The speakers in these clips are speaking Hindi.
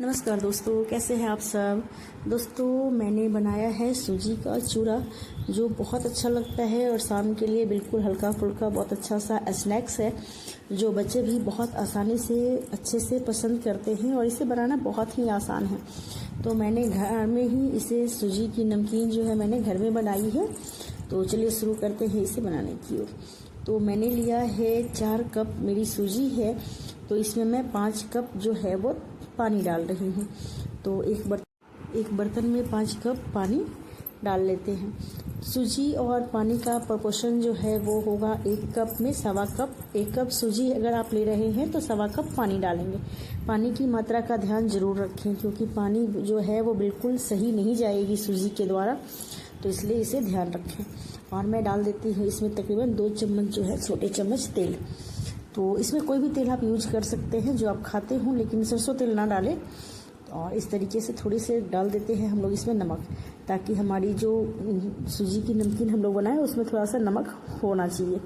नमस्कार दोस्तों, कैसे हैं आप सब। दोस्तों, मैंने बनाया है सूजी का चूरा जो बहुत अच्छा लगता है और शाम के लिए बिल्कुल हल्का फुल्का बहुत अच्छा सा स्नैक्स है जो बच्चे भी बहुत आसानी से अच्छे से पसंद करते हैं और इसे बनाना बहुत ही आसान है। तो मैंने घर में ही इसे सूजी की नमकीन जो है मैंने घर में बनाई है। तो चलिए शुरू करते हैं इसे बनाने की ओर। तो मैंने लिया है 4 कप मेरी सूजी है, तो इसमें मैं 5 कप जो है वो पानी डाल रही हूँ। तो एक बर्तन में 5 कप पानी डाल लेते हैं। सूजी और पानी का प्रोपोर्शन जो है वो होगा 1 कप में सवा कप। 1 कप सूजी अगर आप ले रहे हैं तो सवा कप पानी डालेंगे। पानी की मात्रा का ध्यान जरूर रखें क्योंकि पानी जो है वो बिल्कुल सही नहीं जाएगी सूजी के द्वारा, तो इसलिए इसे ध्यान रखें। और मैं डाल देती हूँ इसमें तकरीबन 2 चम्मच जो है छोटे चम्मच तेल। तो इसमें कोई भी तेल आप यूज कर सकते हैं जो आप खाते हो, लेकिन सरसों तेल ना डालें। और इस तरीके से थोड़ी से डाल देते हैं हम लोग इसमें नमक, ताकि हमारी जो सूजी की नमकीन हम लोग बनाए उसमें थोड़ा सा नमक होना चाहिए।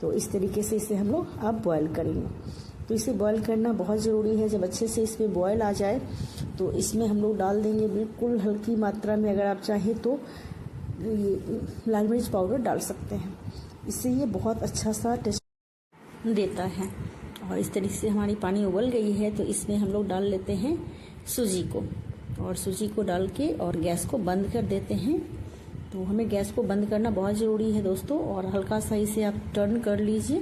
तो इस तरीके से इसे हम लोग अब बॉयल करेंगे। तो इसे बॉयल करना बहुत ज़रूरी है। जब अच्छे से इसमें बॉयल आ जाए तो इसमें हम लोग डाल देंगे बिल्कुल हल्की मात्रा में, अगर आप चाहें तो ये लाल मिर्च पाउडर डाल सकते हैं। इससे ये बहुत अच्छा सा टेस्ट देता है। और इस तरीके से हमारी पानी उबल गई है तो इसमें हम लोग डाल लेते हैं सूजी को, और सूजी को डाल के और गैस को बंद कर देते हैं। तो हमें गैस को बंद करना बहुत ज़रूरी है दोस्तों। और हल्का सा इसे आप टर्न कर लीजिए,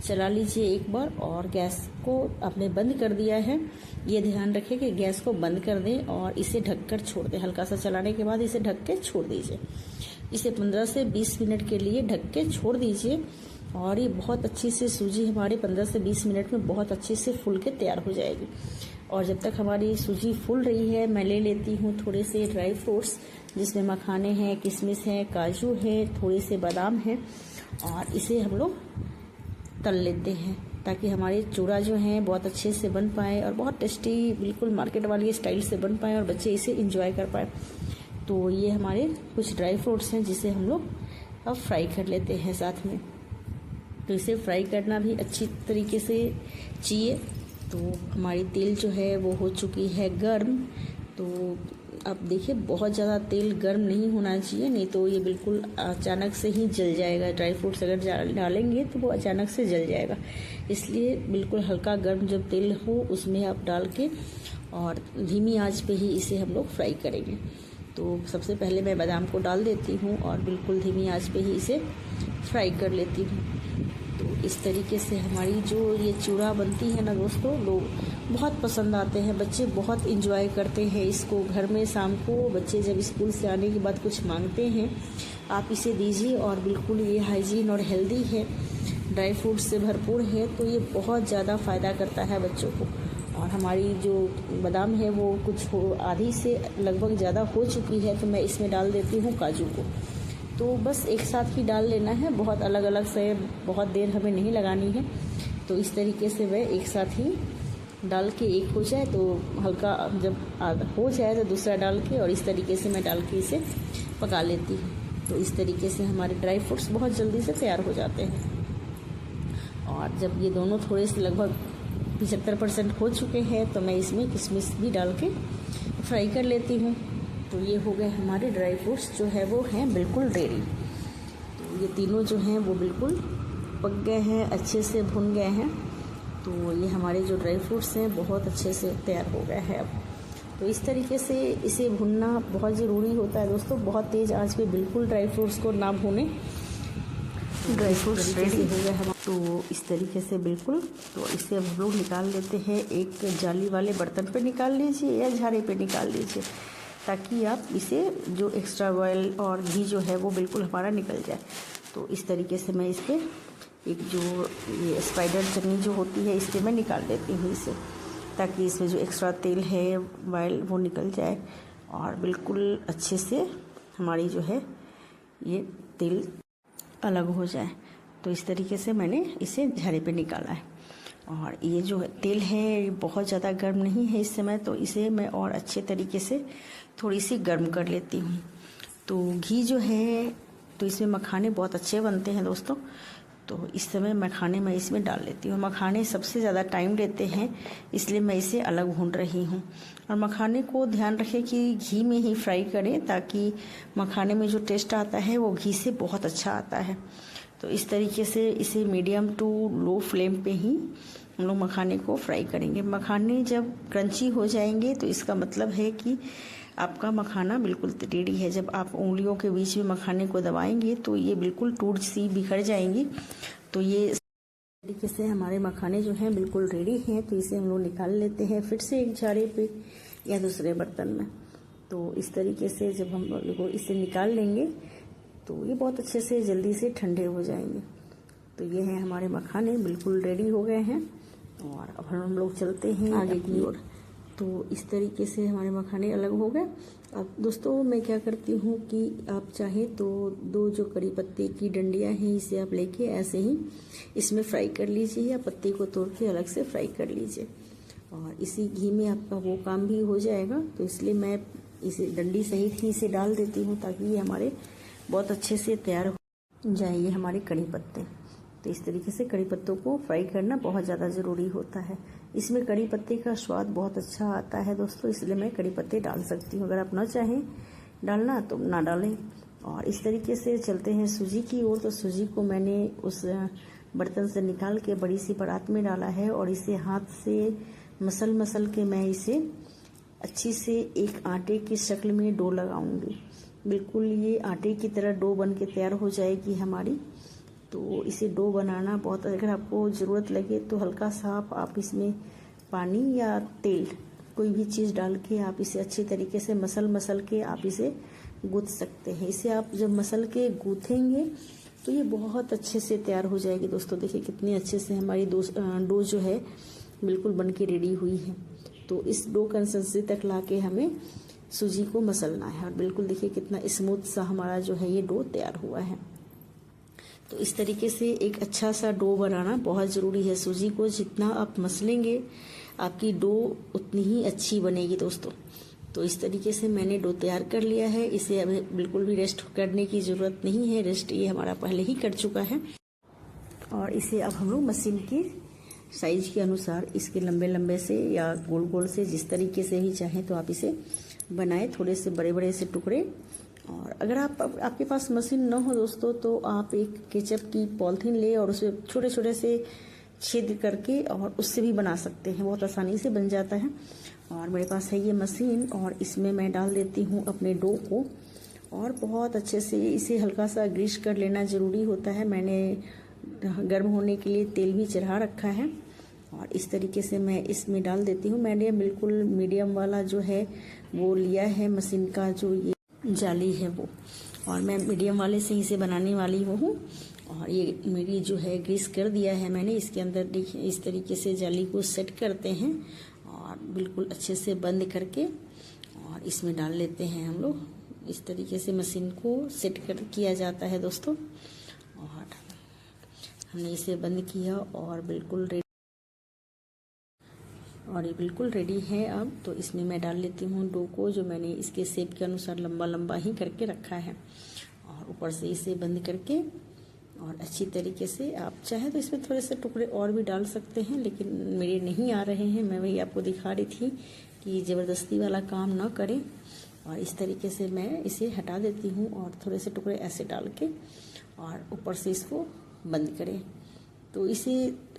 चला लीजिए एक बार। और गैस को आपने बंद कर दिया है, ये ध्यान रखें कि गैस को बंद कर दें और इसे ढककर छोड़ दें। हल्का सा चलाने के बाद इसे ढक के छोड़ दीजिए। इसे 15 से 20 मिनट के लिए ढक के छोड़ दीजिए और ये बहुत अच्छी से सूजी हमारी 15 से 20 मिनट में बहुत अच्छे से फूल के तैयार हो जाएगी। और जब तक हमारी सूजी फूल रही है, मैं ले लेती हूँ थोड़े से ड्राई फ्रूट्स, जिसमें मखाने हैं, किशमिश हैं, काजू हैं, थोड़े से बादाम हैं। और इसे हम लोग तल लेते हैं ताकि हमारे चूड़ा जो है बहुत अच्छे से बन पाए और बहुत टेस्टी बिल्कुल मार्केट वाली स्टाइल से बन पाए और बच्चे इसे इंजॉय कर पाए। तो ये हमारे कुछ ड्राई फ्रूट्स हैं जिसे हम लोग अब फ्राई कर लेते हैं साथ में। तो इसे फ्राई करना भी अच्छी तरीके से चाहिए। तो हमारी तेल जो है वो हो चुकी है गर्म। तो अब देखिए, बहुत ज़्यादा तेल गर्म नहीं होना चाहिए, नहीं तो ये बिल्कुल अचानक से ही जल जाएगा। ड्राई फ्रूट्स अगर डालेंगे तो वो अचानक से जल जाएगा। इसलिए बिल्कुल हल्का गर्म जब तेल हो उसमें आप डाल के और धीमी आंच पे ही इसे हम लोग फ्राई करेंगे। तो सबसे पहले मैं बादाम को डाल देती हूँ और बिल्कुल धीमी आंच पे ही इसे फ्राई कर लेती हूँ। तो इस तरीके से हमारी जो ये चूड़ा बनती है ना दोस्तों, लोग बहुत पसंद आते हैं, बच्चे बहुत इंजॉय करते हैं इसको। घर में शाम को बच्चे जब स्कूल से आने के बाद कुछ मांगते हैं, आप इसे दीजिए। और बिल्कुल ये हाइजीन और हेल्दी है, ड्राई फ्रूट्स से भरपूर है, तो ये बहुत ज़्यादा फ़ायदा करता है बच्चों को। और हमारी जो बादाम है वो कुछ आधी से लगभग ज़्यादा हो चुकी है, तो मैं इसमें डाल देती हूँ काजू को। तो बस एक साथ ही डाल लेना है, बहुत अलग अलग से बहुत देर हमें नहीं लगानी है। तो इस तरीके से मैं एक साथ ही डाल के, एक हो जाए तो हल्का, जब आधा हो जाए तो दूसरा डाल के, और इस तरीके से मैं डाल के इसे पका लेती हूँ। तो इस तरीके से हमारे ड्राई फ्रूट्स बहुत जल्दी से तैयार हो जाते हैं। और जब ये दोनों थोड़े से लगभग 75% हो चुके हैं तो मैं इसमें किशमिश भी डाल के फ्राई कर लेती हूँ। तो ये हो गए हमारे ड्राई फ्रूट्स जो है वो हैं बिल्कुल रेडी। तो ये तीनों जो हैं वो बिल्कुल पक गए हैं, अच्छे से भुन गए हैं। तो ये हमारे जो ड्राई फ्रूट्स हैं बहुत अच्छे से तैयार हो गए हैं अब। तो इस तरीके से इसे भुनना बहुत ज़रूरी होता है दोस्तों, बहुत तेज़ आंच पे बिल्कुल ड्राई फ्रूट्स को ना भूनें। ड्राई फ्रूट्स रेडी हो गए हम। तो इस तरीके से बिल्कुल, तो इसे अब हम लोग निकाल लेते हैं। एक जाली वाले बर्तन पे निकाल लीजिए या झाड़े पे निकाल लीजिए, ताकि आप इसे जो एक्स्ट्रा ऑयल और घी जो है वो बिल्कुल हमारा निकल जाए। तो इस तरीके से मैं इस पर एक जो ये स्पाइडर चटनी जो होती है, इसके मैं निकाल देती हूँ इसे, ताकि इसमें जो एक्स्ट्रा तेल है ऑयल वो निकल जाए और बिल्कुल अच्छे से हमारी जो है ये तेल अलग हो जाए। तो इस तरीके से मैंने इसे झाड़े पे निकाला है। और ये जो तेल है ये बहुत ज़्यादा गर्म नहीं है इस समय, तो इसे मैं और अच्छे तरीके से थोड़ी सी गर्म कर लेती हूँ। तो घी जो है, तो इसमें मखाने बहुत अच्छे बनते हैं दोस्तों। तो इस समय मखाने मैं इसमें डाल लेती हूँ। मखाने सबसे ज़्यादा टाइम लेते हैं, इसलिए मैं इसे अलग भून रही हूँ। और मखाने को ध्यान रखें कि घी में ही फ्राई करें, ताकि मखाने में जो टेस्ट आता है वो घी से बहुत अच्छा आता है। तो इस तरीके से इसे मीडियम टू लो फ्लेम पे ही हम लोग मखाने को फ्राई करेंगे। मखाने जब क्रंची हो जाएंगे तो इसका मतलब है कि आपका मखाना बिल्कुल रेडी है। जब आप उंगलियों के बीच में मखाने को दबाएंगे तो ये बिल्कुल टूट सी बिखर जाएंगी। तो ये तरीके से हमारे मखाने जो हैं बिल्कुल रेडी हैं। तो इसे हम लोग निकाल लेते हैं फिर से एक झाड़े पे या दूसरे बर्तन में। तो इस तरीके से जब हम लोग इसे निकाल लेंगे तो ये बहुत अच्छे से जल्दी से ठंडे हो जाएंगे। तो ये है हमारे मखाने बिल्कुल रेडी हो गए हैं। और अब हम लोग चलते हैं आगे की ओर। तो इस तरीके से हमारे मखाने अलग हो गए। अब दोस्तों मैं क्या करती हूँ कि आप चाहें तो 2 जो कड़ी पत्ते की डंडियाँ हैं इसे आप लेके ऐसे ही इसमें फ्राई कर लीजिए, या पत्ते को तोड़ के अलग से फ्राई कर लीजिए। और इसी घी में आपका वो काम भी हो जाएगा। तो इसलिए मैं इसे डंडी सहित ही इसे डाल देती हूँ, ताकि ये हमारे बहुत अच्छे से तैयार हो जाएंगे हमारे कड़ी पत्ते। तो इस तरीके से कड़ी पत्तों को फ्राई करना बहुत ज़्यादा ज़रूरी होता है। इसमें कड़ी पत्ते का स्वाद बहुत अच्छा आता है दोस्तों, इसलिए मैं कड़ी पत्ते डाल सकती हूँ। अगर आप ना चाहें डालना तो ना डालें। और इस तरीके से चलते हैं सूजी की ओर। तो सूजी को मैंने उस बर्तन से निकाल के बड़ी सी परात में डाला है और इसे हाथ से मसल के मैं इसे अच्छी से एक आटे की शक्ल में डो लगाऊंगी। बिल्कुल ये आटे की तरह डो बन के तैयार हो जाएगी हमारी। तो इसे डो बनाना बहुत, अगर आपको ज़रूरत लगे तो हल्का सा आप इसमें पानी या तेल कोई भी चीज़ डाल के आप इसे अच्छी तरीके से मसल के आप इसे गूँथ सकते हैं। इसे आप जब मसल के गूँथेंगे तो ये बहुत अच्छे से तैयार हो जाएगी। दोस्तों देखिए कितनी अच्छे से हमारी डो जो है बिल्कुल बन के रेडी हुई है। तो इस डो कंसिस्टेंसी तक ला के हमें सूजी को मसलना है। और बिल्कुल देखिए कितना स्मूथ सा हमारा जो है ये डो तैयार हुआ है। तो इस तरीके से एक अच्छा सा डो बनाना बहुत ज़रूरी है। सूजी को जितना आप मसलेंगे आपकी डो उतनी ही अच्छी बनेगी दोस्तों। तो इस तरीके से मैंने डो तैयार कर लिया है। इसे अब बिल्कुल भी रेस्ट करने की ज़रूरत नहीं है, रेस्ट ये हमारा पहले ही कर चुका है। और इसे अब हम लोग मशीन की साइज के अनुसार इसके लंबे से या गोल से जिस तरीके से भी चाहें तो आप इसे बनाएं, थोड़े से बड़े से टुकड़े। और अगर आपके पास मशीन न हो दोस्तों तो आप एक केचप की पॉलिथीन ले और उसे छोटे से छेद करके और उससे भी बना सकते हैं, बहुत आसानी से बन जाता है। और मेरे पास है ये मशीन और इसमें मैं डाल देती हूँ अपने डो को और बहुत अच्छे से इसे हल्का सा ग्रीस कर लेना ज़रूरी होता है। मैंने गर्म होने के लिए तेल भी चढ़ा रखा है और इस तरीके से मैं इसमें डाल देती हूँ। मैंने बिल्कुल मीडियम वाला जो है वो लिया है, मशीन का जो ये जाली है वो, और मैं मीडियम वाले से इसे बनाने वाली हूँ। और ये मेरी जो है ग्रीस कर दिया है मैंने। इसके अंदर देखिए इस तरीके से जाली को सेट करते हैं और बिल्कुल अच्छे से बंद करके और इसमें डाल लेते हैं हम लोग। इस तरीके से मशीन को सेट किया जाता है दोस्तों। और हमने इसे बंद किया और बिल्कुल रेडी, और ये बिल्कुल रेडी है। अब तो इसमें मैं डाल लेती हूँ डो को, जो मैंने इसके शेप के अनुसार लंबा ही करके रखा है। और ऊपर से इसे बंद करके और अच्छी तरीके से आप चाहे तो इसमें थोड़े से टुकड़े और भी डाल सकते हैं, लेकिन मेरे नहीं आ रहे हैं। मैं वही आपको दिखा रही थी कि ज़बरदस्ती वाला काम ना करें। और इस तरीके से मैं इसे हटा देती हूँ और थोड़े से टुकड़े ऐसे डाल के और ऊपर से इसको बंद करें। तो इसे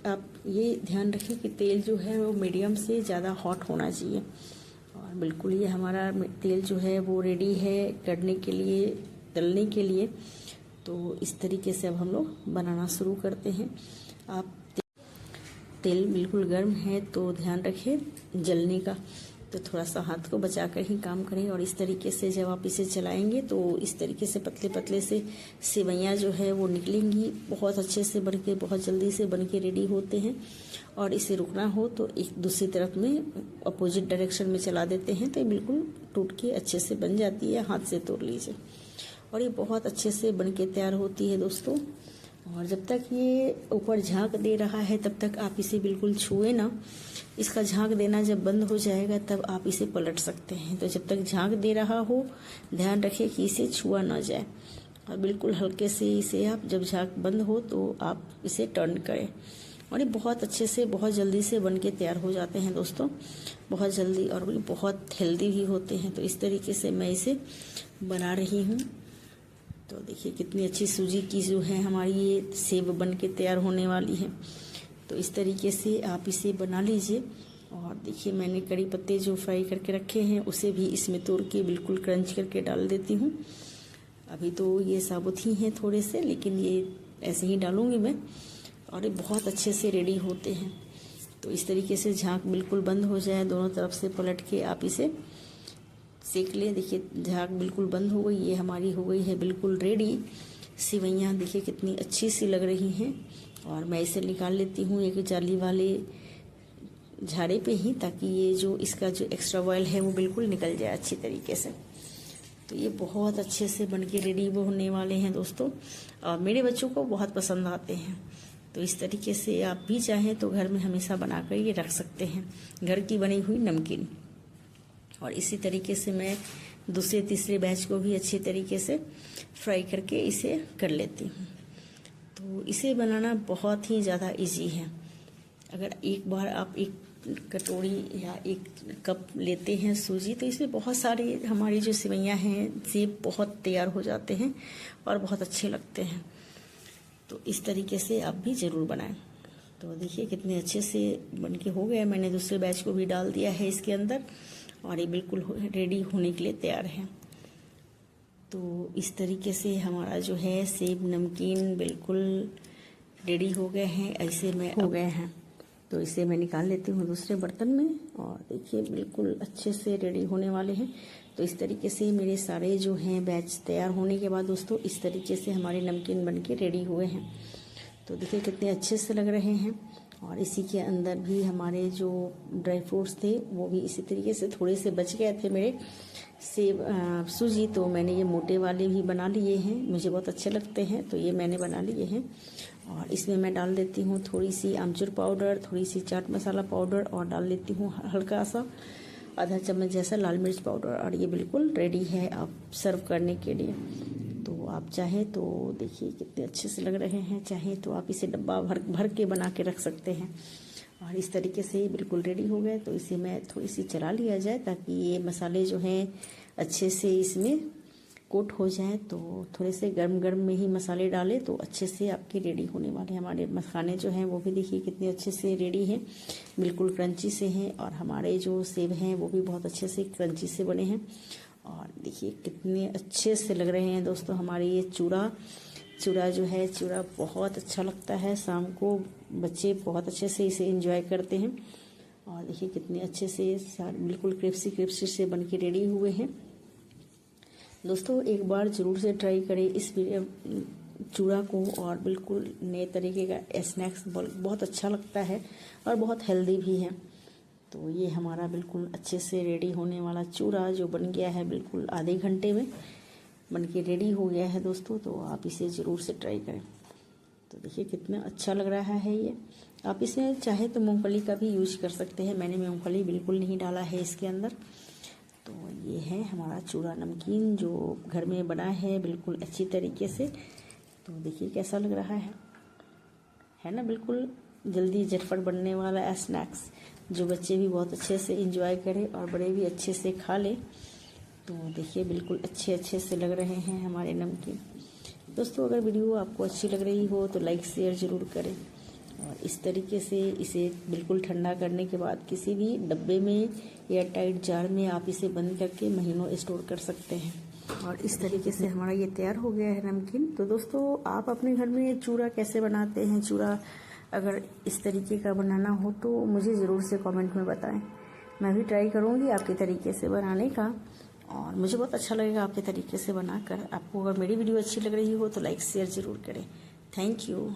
आप ये ध्यान रखें कि तेल जो है वो मीडियम से ज़्यादा हॉट होना चाहिए। और बिल्कुल ये हमारा तेल जो है वो रेडी है करने के लिए, तलने के लिए। तो इस तरीके से अब हम लोग बनाना शुरू करते हैं। आप तेल बिल्कुल गर्म है तो ध्यान रखें जलने का, तो थोड़ा सा हाथ को बचा कर ही काम करें। और इस तरीके से जब आप इसे चलाएंगे तो इस तरीके से पतले से सेवइयाँ जो है वो निकलेंगी। बहुत अच्छे से बन के, बहुत जल्दी से बन के रेडी होते हैं। और इसे रुकना हो तो एक दूसरी तरफ में अपोजिट डायरेक्शन में चला देते हैं तो ये बिल्कुल टूट के अच्छे से बन जाती है। हाथ से तोड़ लीजिए और ये बहुत अच्छे से बन के तैयार होती है दोस्तों। और जब तक ये ऊपर झांक दे रहा है तब तक आप इसे बिल्कुल छुए ना। इसका झांक देना जब बंद हो जाएगा तब आप इसे पलट सकते हैं। तो जब तक झांक दे रहा हो ध्यान रखें कि इसे छुआ ना जाए। और बिल्कुल हल्के से इसे आप जब झाग बंद हो तो आप इसे टर्न करें और ये बहुत अच्छे से बहुत जल्दी से बन के तैयार हो जाते हैं दोस्तों, बहुत जल्दी, और ये बहुत हेल्दी भी होते हैं। तो इस तरीके से मैं इसे बना रही हूँ। तो देखिए कितनी अच्छी सूजी की जो है हमारी ये सेव बन के तैयार होने वाली है। तो इस तरीके से आप इसे बना लीजिए। और देखिए मैंने कड़ी पत्ते जो फ्राई करके रखे हैं उसे भी इसमें तोड़ के बिल्कुल क्रंच करके डाल देती हूँ। अभी तो ये साबुत ही हैं थोड़े से, लेकिन ये ऐसे ही डालूँगी मैं, और ये बहुत अच्छे से रेडी होते हैं। तो इस तरीके से झाग बिल्कुल बंद हो जाए, दोनों तरफ से पलट के आप इसे सेक लें। देखिए झाग बिल्कुल बंद हो गई, ये हमारी हो गई है बिल्कुल रेडी सिवैयाँ। देखिए कितनी अच्छी सी लग रही हैं। और मैं इसे निकाल लेती हूँ एक जाली वाले झाड़े पे ही, ताकि ये जो इसका जो एक्स्ट्रा ऑयल है वो बिल्कुल निकल जाए अच्छी तरीके से। तो ये बहुत अच्छे से बन के रेडी होने वाले हैं दोस्तों, और मेरे बच्चों को बहुत पसंद आते हैं। तो इस तरीके से आप भी चाहें तो घर में हमेशा बनाकर ये रख सकते हैं, घर की बनी हुई नमकीन। और इसी तरीके से मैं दूसरे तीसरे बैच को भी अच्छी तरीके से फ्राई करके इसे कर लेती हूँ। तो इसे बनाना बहुत ही ज़्यादा इजी है। अगर एक बार आप एक कटोरी या एक कप लेते हैं सूजी, तो इसमें बहुत सारी हमारी जो सिवैयाँ हैं सेब बहुत तैयार हो जाते हैं और बहुत अच्छे लगते हैं। तो इस तरीके से आप भी ज़रूर बनाएं। तो देखिए कितने अच्छे से बन के हो गया। मैंने दूसरे बैच को भी डाल दिया है इसके अंदर, और ये बिल्कुल रेडी होने के लिए तैयार है। तो इस तरीके से हमारा जो है सेब नमकीन बिल्कुल रेडी हो गए हैं, ऐसे में हो गए हैं। तो इसे मैं निकाल लेती हूँ दूसरे बर्तन में, और देखिए बिल्कुल अच्छे से रेडी होने वाले हैं। तो इस तरीके से मेरे सारे जो हैं बैच तैयार होने के बाद दोस्तों इस तरीके से हमारे नमकीन बन के रेडी हुए हैं। तो देखिए कितने अच्छे से लग रहे हैं। और इसी के अंदर भी हमारे जो ड्राई फ्रूट्स थे वो भी इसी तरीके से थोड़े से बच गए थे मेरे सेब सूजी, तो मैंने ये मोटे वाले भी बना लिए हैं, मुझे बहुत अच्छे लगते हैं, तो ये मैंने बना लिए हैं। और इसमें मैं डाल देती हूँ थोड़ी सी आमचूर पाउडर, थोड़ी सी चाट मसाला पाउडर, और डाल देती हूँ हल्का सा आधा चम्मच जैसा लाल मिर्च पाउडर। और ये बिल्कुल रेडी है आप सर्व करने के लिए। तो आप चाहें तो देखिए कितने अच्छे से लग रहे हैं, चाहें तो आप इसे डब्बा भर भर के बना के रख सकते हैं। और इस तरीके से ये बिल्कुल रेडी हो गए। तो इसे मैं थोड़ी सी चला लिया जाए ताकि ये मसाले जो हैं अच्छे से इसमें कोट हो जाए। तो थोड़े से गर्म गर्म में ही मसाले डालें तो अच्छे से आपके रेडी होने वाले हमारे मखाने जो हैं वो भी देखिए कितने अच्छे से रेडी हैं, बिल्कुल क्रंची से हैं। और हमारे जो सेब हैं वो भी बहुत अच्छे से क्रंची से बने हैं। और देखिए कितने अच्छे से लग रहे हैं दोस्तों हमारे ये चूड़ा जो है, चूड़ा बहुत अच्छा लगता है, शाम को बच्चे बहुत अच्छे से इसे एंजॉय करते हैं। और देखिए कितने अच्छे से बिल्कुल क्रिस्पी से बन के रेडी हुए हैं। दोस्तों एक बार ज़रूर से ट्राई करें इस चूड़ा को, और बिल्कुल नए तरीके का स्नैक्स बहुत अच्छा लगता है और बहुत हेल्दी भी है। तो ये हमारा बिल्कुल अच्छे से रेडी होने वाला चूड़ा जो बन गया है, बिल्कुल आधे घंटे में बन के रेडी हो गया है दोस्तों। तो आप इसे ज़रूर से ट्राई करें। तो देखिए कितना अच्छा लग रहा है ये। आप इसमें चाहे तो मूंगफली का भी यूज कर सकते हैं, मैंने मूंगफली बिल्कुल नहीं डाला है इसके अंदर। तो ये है हमारा चूड़ा नमकीन जो घर में बना है बिल्कुल अच्छी तरीके से। तो देखिए कैसा लग रहा है ना, बिल्कुल जल्दी झटपट बनने वाला स्नैक्स जो बच्चे भी बहुत अच्छे से एंजॉय करें और बड़े भी अच्छे से खा लें। तो देखिए बिल्कुल अच्छे से लग रहे हैं हमारे नमकीन। दोस्तों अगर वीडियो आपको अच्छी लग रही हो तो लाइक शेयर ज़रूर करें। और इस तरीके से इसे बिल्कुल ठंडा करने के बाद किसी भी डब्बे में या टाइट जार में आप इसे बंद करके महीनों स्टोर कर सकते हैं। और इस तरीके से हमारा ये तैयार हो गया है नमकीन। तो दोस्तों आप अपने घर में चूड़ा कैसे बनाते हैं, चूड़ा अगर इस तरीके का बनाना हो तो मुझे ज़रूर से कमेंट में बताएं। मैं भी ट्राई करूँगी आपके तरीके से बनाने का, और मुझे बहुत अच्छा लगेगा आपके तरीके से बनाकर। आपको अगर मेरी वीडियो अच्छी लग रही हो तो लाइक शेयर ज़रूर करें। Thank you.